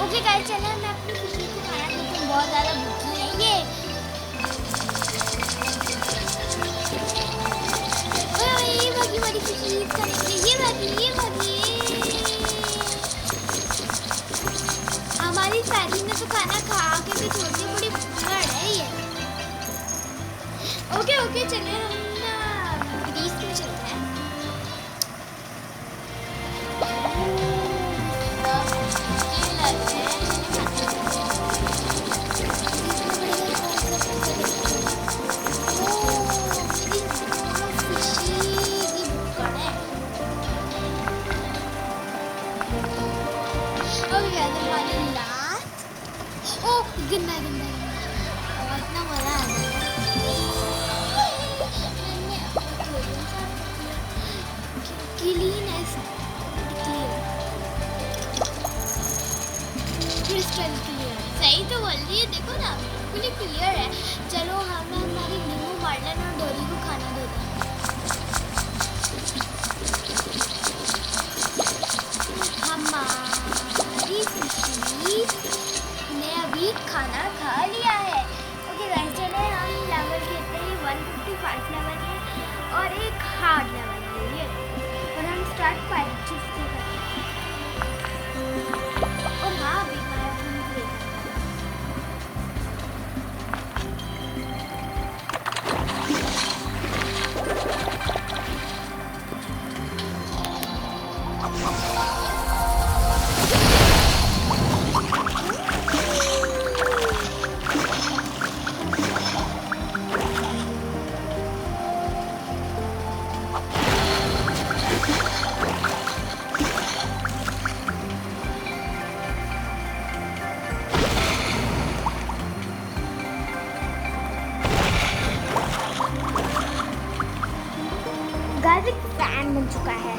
Okay guys चलो मैं अपनी खुशी को खाना देती हूँ, बहुत ज़्यादा भूखी है ये। ओए ये भागी हमारी खुशी करेंगे, ये भागी हमारी शादी में तो खाना खा के भी छोटी बड़ी भूखड़ है ये। ओके चले हम ना ग्रीस में चलते हैं। गंदा और इतना मजा आ रहा क्रिस्टल क्लियर, सही तो बोल रही है, देखो ना बिल्कुल क्लियर है। चलो हमें हमारी नींबू मार्लन और डोरी को खाना देते हैं। हमारी खुशी ने अभी खाना खा लिया है। ओके गाइस चले हम लेवल खेलते हैं, 155 लेवल है और एक हार्ड लेवल है ये, और हम स्टार्ट 5 चीज से करते हैं। ओ हाँ भी गाइस फैन बन चुका है।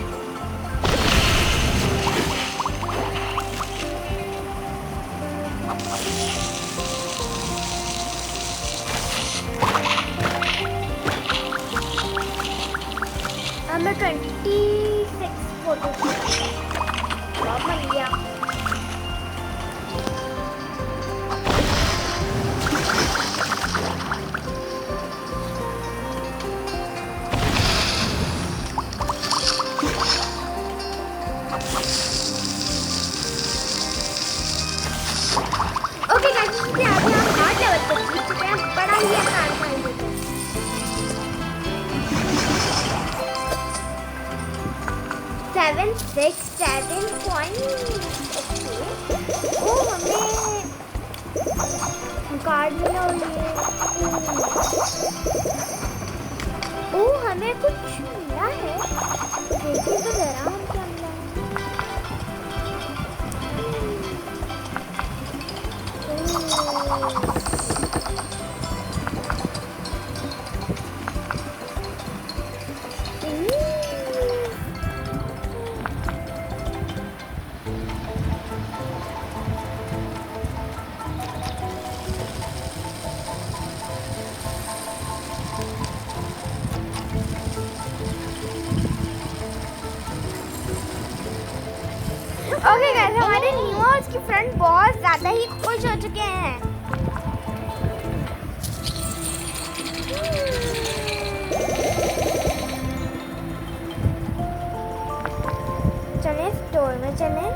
हमें 26 फोटो बहुत बन गया। ओके गाइस अभी हम हार्ड लेवल पर पहुंच चुके हैं, बड़ा ही आसान था ये। 767 पॉइंट। ओ हमें कार्ड मिला और ये ओ हमें कुछ मिला है, देखिए तो जरा हम क्या मिला है। ओके गाइस हमारे न्यू और उसकी फ्रेंड बहुत ज़्यादा ही खुश हो चुके हैं। चलें स्टोर में चलें।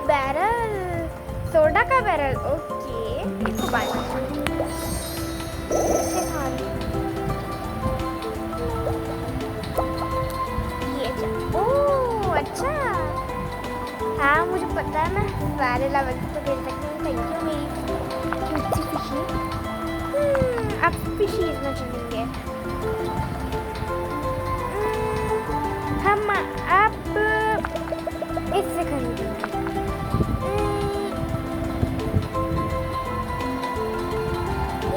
बैरल, सोडा का बैरल, ओके इसको बाय अच्छा हाँ मुझे पता है, मैं सारे लेवल को खेल सकती हूँ। थैंक यू मेरी क्यूट सी फिशी। अब फिशीज में चलेंगे हम। अब इससे खरीदेंगे।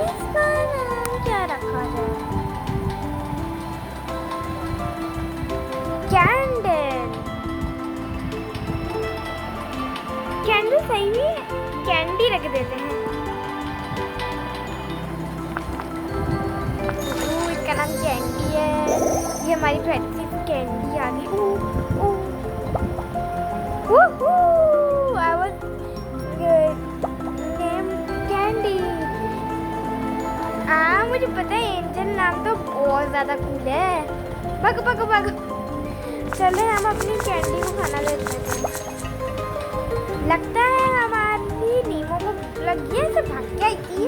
इसका नाम क्या रखा जाए? कैंडल सही में कैंडी रख देते हैं। इसका नाम क्या हमारी प्यारी सी कैंडी आ गई। I was name candy. मुझे पता है एंजल नाम तो बहुत ज़्यादा कूल है। भागो भागो भागो, चले हम अपनी कैंडी को खाना देते हैं। लगता है हमारी नीमो को भूख लगी है, तो भाग के आई थी।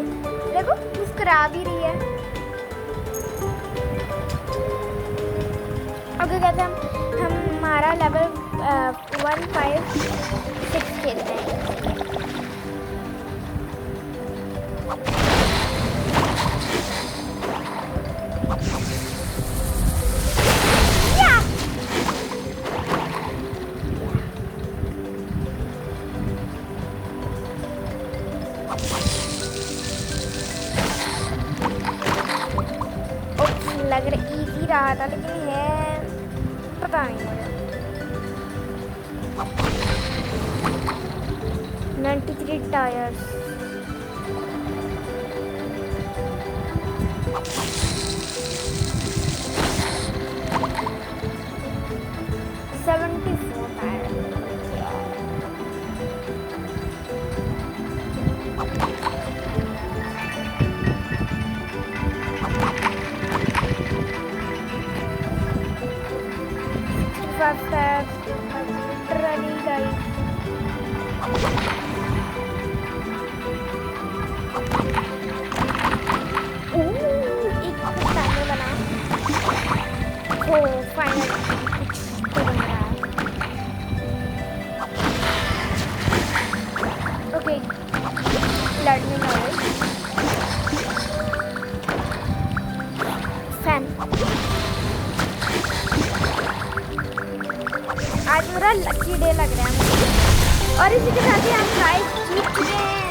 देखो मुस्कुरा भी रही है। ओके कहते हम हमारा लेवल 156 खेलते हैं। लग रहा इजी रहा था, लेकिन है पता नहीं मुझे। 93 टायर्स। आज मेरा लकी डे लग रहा है मुझे। और इसी के साथ ही हम प्राइस जीत चुके हैं।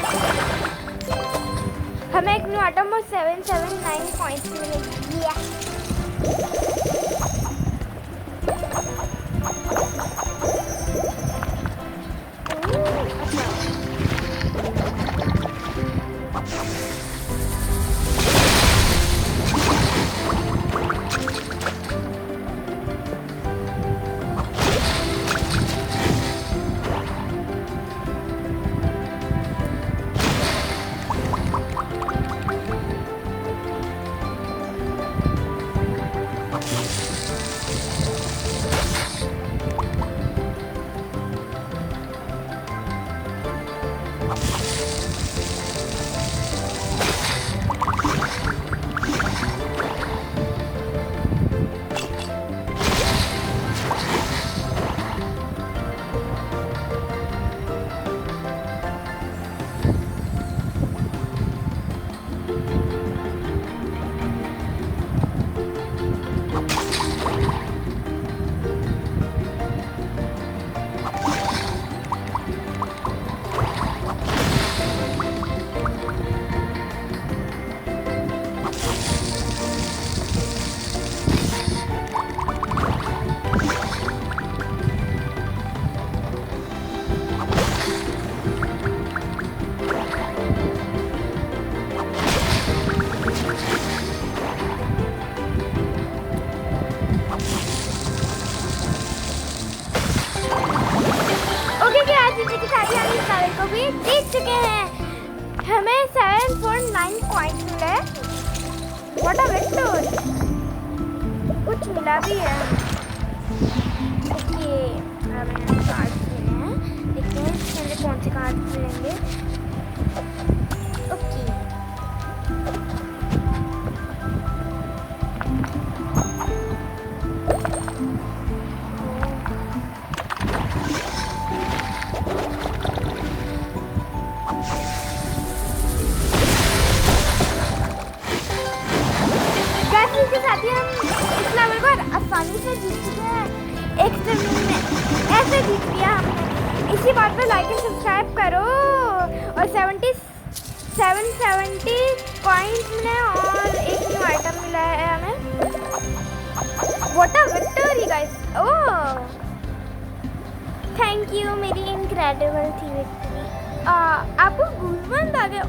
हमें एक न्यू आइटम और 779 पॉइंट्स मिलेगी। जीत चुके हैं। हमें 749 पॉइंट मिले। What a victor. कुछ मिला भी है। देखिए हमें कार्ड मिले हैं। देखते हैं हमें कौन से कार्ड मिलेंगे। ओके के साथ ही हम इस लेवल को आसानी से जीत चुके हैं। एक जमीन में ऐसे जीत लिया हमने। इसी बात पे लाइक एंड सब्सक्राइब करो। और 770 पॉइंट्स मिले और एक न्यू आइटम मिला है हमें। What a victory guys. Oh thank you, मेरी इनक्रेडिबल थी विक्ट्री। आपको गूज़बम्स आ गए। ओ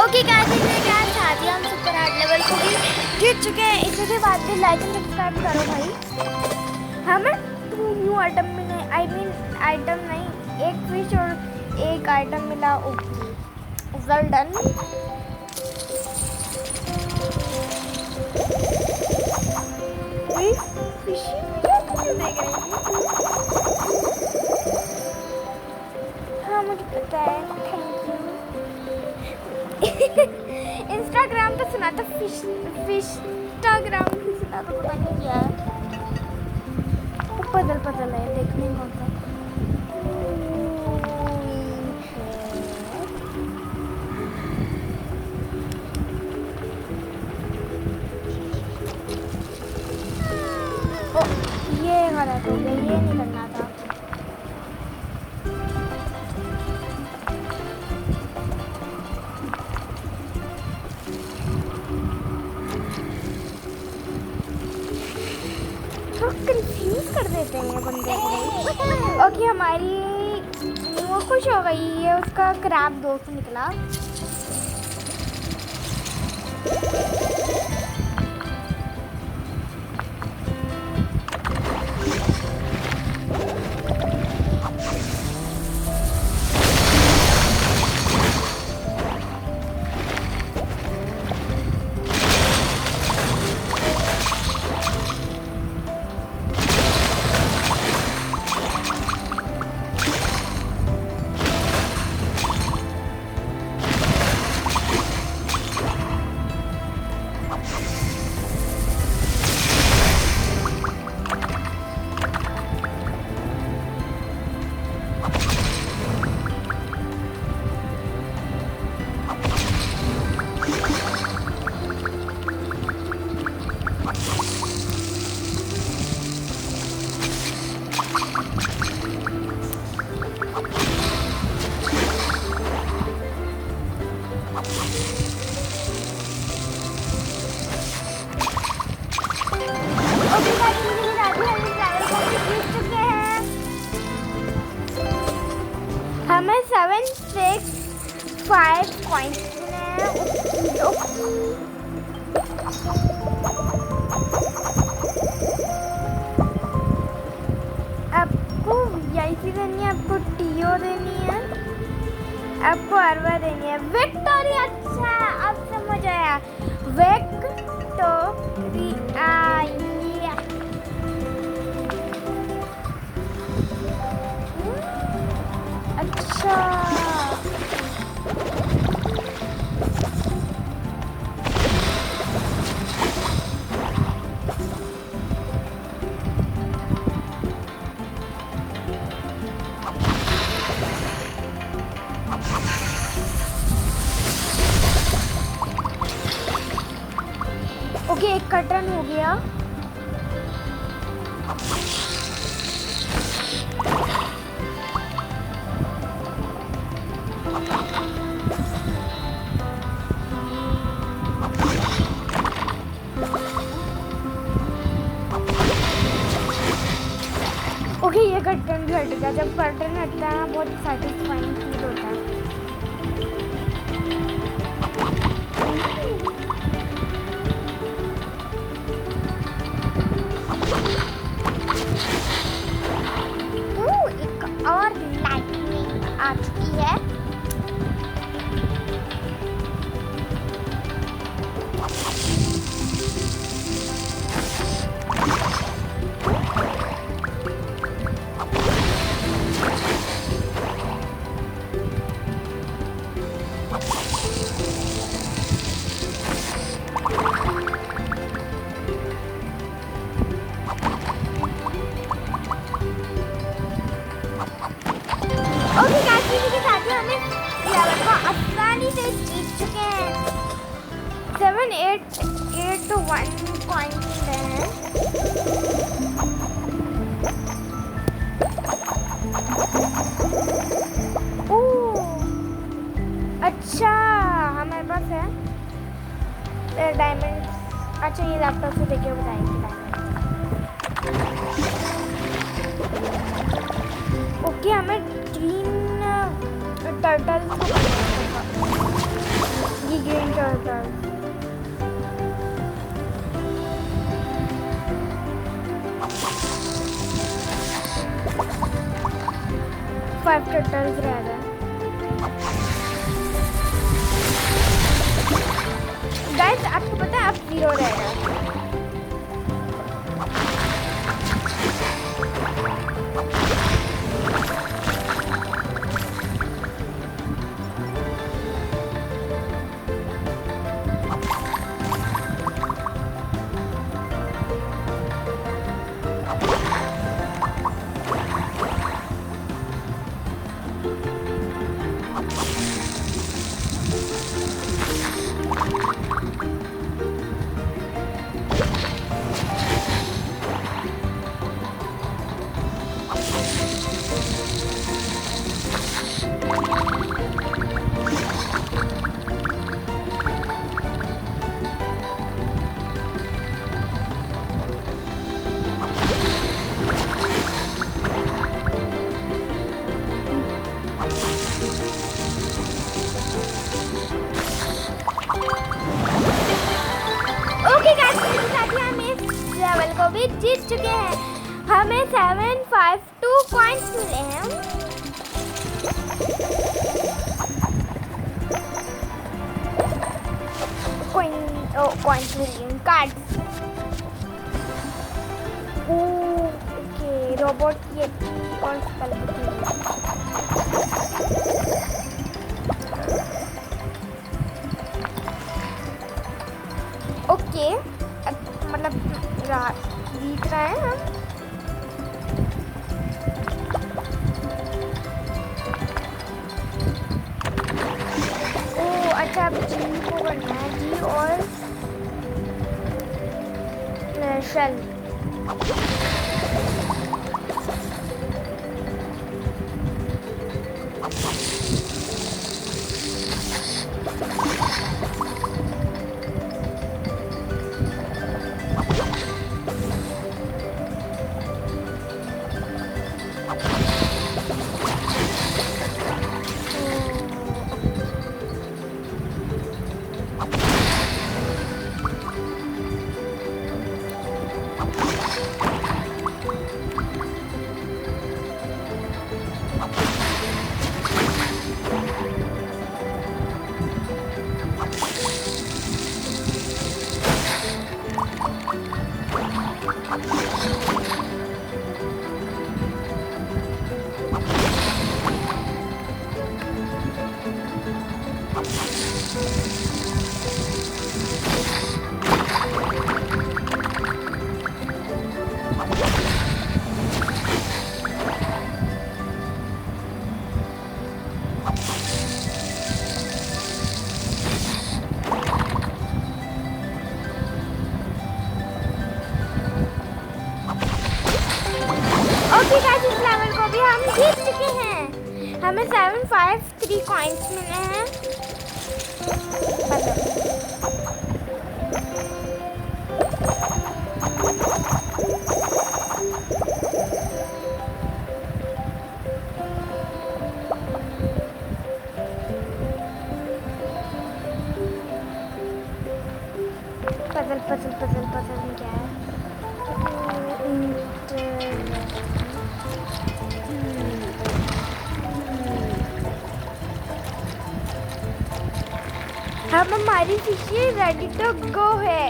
ओके गाइस, आज ही हम सुपर हार्ड लेवल को भी जीत चुके हैं। इसके बाद फिर लाइक एंड सब्सक्राइब करो भाई। हमें 2 न्यू आइटम मिले, आई मीन आइटम नहीं, एक फिश और एक आइटम मिला। Okay well done. हाँ मुझे पता है, थैंक यू। इंस्टाग्राम पे सुना था, इंस्टाग्राम पे सुना था, पता नहीं क्या है। पजल है, देखने में होता है। ओ, ये गलत हो गया, ये नहीं करना था। कंफ्यूज कर देते हैं बंदे को। ओके हमारी वो खुश हो गई है, उसका क्रैब दोस्त निकला। हमें 765 कॉइन्स मिले हैं। आपको वीआईपी देनी है, आपको टीओ देनी है, आपको अरवा देनी है। विक्टोरिया, अच्छा अब समझ आया, विक्टोरिया। अच्छा ओके, एक कटन हो गया। ओके ये कर्टन भी हट गया। जब कर्टन हटता है बहुत सेटिस्फाइंग फील होता है। कॉइन्स मिल रहे हैं। अच्छा हमारे पास है डायमंड। अच्छा ये लैपटॉप से देखिए बताएंगे डायमंड। ओके हमें 3 टर्टल ये ग्रीन टर्टल 5 टर्टल्स रह गए। गाइस आपको पता है आप 0 रह गए। भी जीत चुके हैं। हमें 752 कॉइन्स मिले हैं। Coins million cards. Okay robot Yeti और स्पेल ओके मतलब जीत रहे हैं हम। ओह अच्छा अब जी को करना है, जी और शेल। ओके गाइस इस लेवल को भी हम जीत चुके हैं। हमें 753 कॉइन्स मिले हैं। पजल पजल पजल पजल में क्या है? हम हमारी फिशी रेडी टू गो है।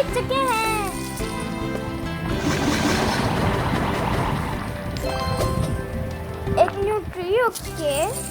जीत चुके हैं। एक न्यूट्री ओके।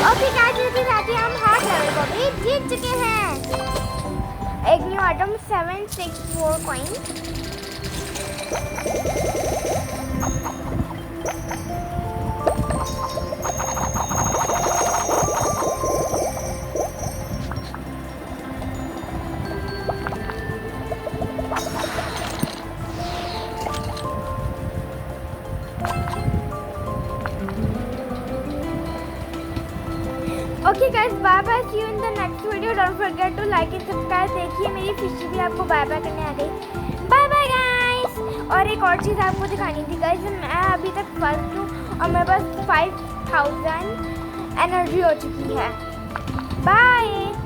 ओके गाइस, इसके साथ ही हम हार्ड लेवल को भी जीत चुके हैं। एक new item 764 coin. Okay guys, bye bye, see you in the next video. Don't forget to like and subscribe. देखिए मेरी फिशी भी आपको बाय बाय करने आ गई। Bye bye guys. और एक और चीज़ आपको दिखानी थी गाइस, मैं अभी तक फर्स्ट हूँ और मेरे पास 5000 एनर्जी हो चुकी है। बाय।